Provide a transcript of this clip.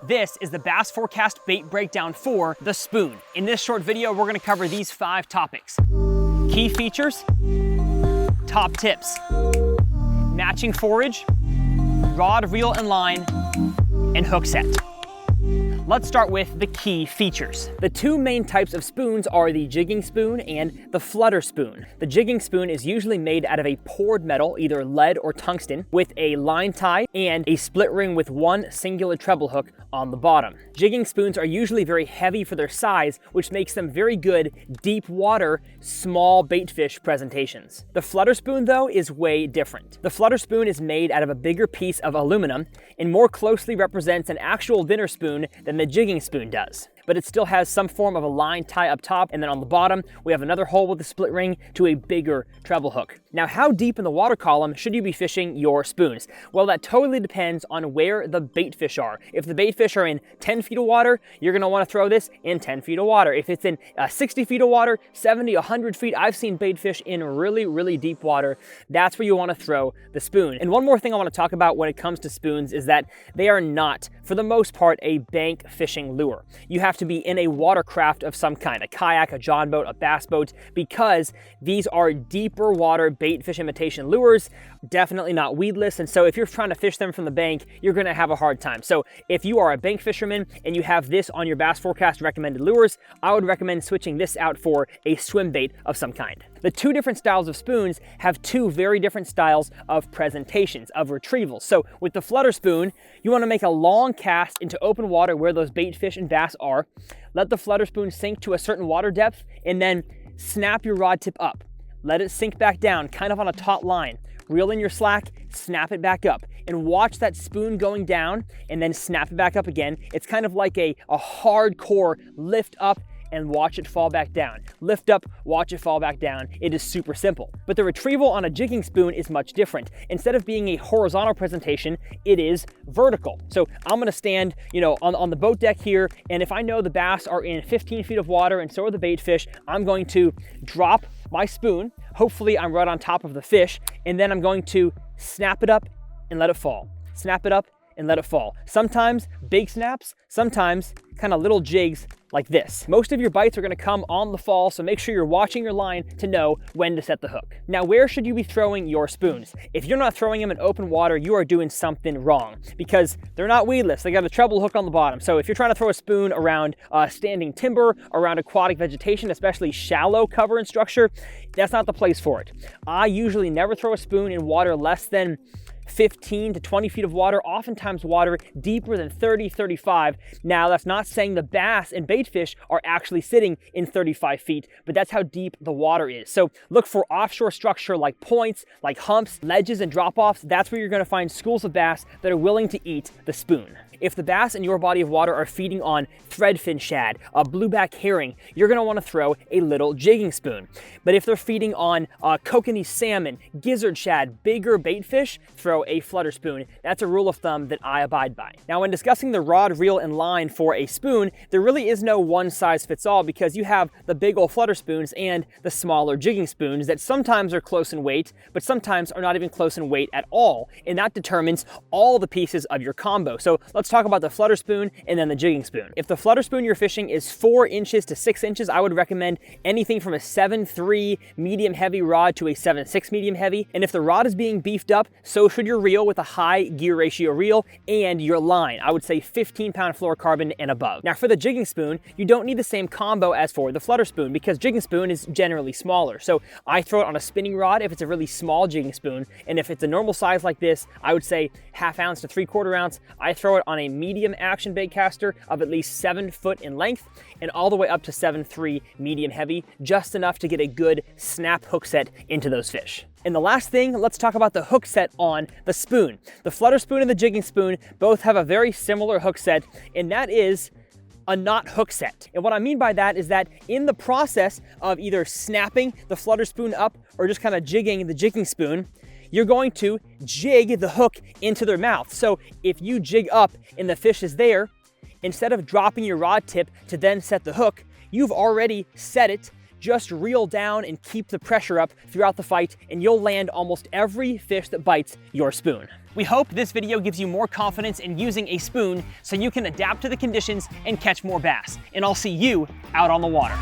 This is the BassForecast bait breakdown for the spoon. In this short video, we're gonna cover these 5 topics: key features, top tips, matching forage, rod, reel, and line, and hook set. Let's start with the key features. The 2 main types of spoons are the jigging spoon and the flutter spoon. The jigging spoon is usually made out of a poured metal, either lead or tungsten, with a line tie and a split ring with one singular treble hook on the bottom. Jigging spoons are usually very heavy for their size, which makes them very good deep water, small baitfish presentations. The flutter spoon, though, is way different. The flutter spoon is made out of a bigger piece of aluminum and more closely represents an actual dinner spoon than the jigging spoon does. But it still has some form of a line tie up top, and then on the bottom, we have another hole with a split ring to a bigger treble hook. Now, how deep in the water column should you be fishing your spoons? Well, that totally depends on where the bait fish are. If the bait fish are in 10 feet of water, you're gonna wanna throw this in 10 feet of water. If it's in 60 feet of water, 70, 100 feet, I've seen bait fish in really, really deep water. That's where you wanna throw the spoon. And one more thing I wanna talk about when it comes to spoons is that they are not, for the most part, a bank fishing lure. You have to be in a watercraft of some kind, a kayak, a john boat, a bass boat, because these are deeper water bait fish imitation lures, definitely not weedless. And so if you're trying to fish them from the bank, you're gonna have a hard time. So if you are a bank fisherman and you have this on your BassForecast recommended lures, I would recommend switching this out for a swim bait of some kind. The 2 different styles of spoons have 2 very different styles of presentations, of retrievals. So with the flutter spoon, you want to make a long cast into open water where those bait fish and bass are. Let the flutter spoon sink to a certain water depth and then snap your rod tip up. Let it sink back down, kind of on a taut line. Reel in your slack, snap it back up, and watch that spoon going down and then snap it back up again. It's kind of like a hardcore lift up and watch it fall back down. Lift up, watch it fall back down. It is super simple. But the retrieval on a jigging spoon is much different. Instead of being a horizontal presentation, it is vertical. So I'm gonna stand, on the boat deck here, and if I know the bass are in 15 feet of water and so are the bait fish, I'm going to drop my spoon. Hopefully I'm right on top of the fish, and then I'm going to snap it up and let it fall. Snap it up and let it fall. Sometimes big snaps, sometimes kind of little jigs like this. Most of your bites are gonna come on the fall, so make sure you're watching your line to know when to set the hook. Now, where should you be throwing your spoons? If you're not throwing them in open water, you are doing something wrong because they're not weedless. They got a treble hook on the bottom. So if you're trying to throw a spoon around standing timber, around aquatic vegetation, especially shallow cover and structure, that's not the place for it. I usually never throw a spoon in water less than 15 to 20 feet of water, oftentimes water deeper than 30, 35. Now, that's not saying the bass and bait fish are actually sitting in 35 feet, but that's how deep the water is. So look for offshore structure like points, like humps, ledges, and drop-offs. That's where you're gonna find schools of bass that are willing to eat the spoon. If the bass in your body of water are feeding on threadfin shad, a blueback herring, you're gonna wanna throw a little jigging spoon. But if they're feeding on kokanee salmon, gizzard shad, bigger bait fish, throw a flutter spoon. That's a rule of thumb that I abide by. Now, when discussing the rod, reel, and line for a spoon, there really is no one size fits all because you have the big old flutter spoons and the smaller jigging spoons that sometimes are close in weight, but sometimes are not even close in weight at all. And that determines all the pieces of your combo. So let's talk about the flutter spoon and then the jigging spoon. If the flutter spoon you're fishing is 4 inches to 6 inches, I would recommend anything from a 7.3 medium heavy rod to a 7.6 medium heavy. And if the rod is being beefed up, so should your reel with a high gear ratio reel and your line. I would say 15-pound fluorocarbon and above. Now for the jigging spoon, you don't need the same combo as for the flutter spoon because jigging spoon is generally smaller. So I throw it on a spinning rod if it's a really small jigging spoon. And if it's a normal size like this, I would say 1/2 ounce to 3/4 ounce. I throw it on a medium action bait caster of at least 7 foot in length and all the way up to 7.3 medium heavy, just enough to get a good snap hook set into those fish. And the last thing, let's talk about the hook set on the spoon. The flutter spoon and the jigging spoon both have a very similar hook set, and that is a knot hook set. And what I mean by that is that in the process of either snapping the flutter spoon up or just kind of jigging the jigging spoon, you're going to jig the hook into their mouth. So if you jig up and the fish is there, instead of dropping your rod tip to then set the hook, you've already set it, Just reel down and keep the pressure up throughout the fight, and you'll land almost every fish that bites your spoon. We hope this video gives you more confidence in using a spoon so you can adapt to the conditions and catch more bass. And I'll see you out on the water.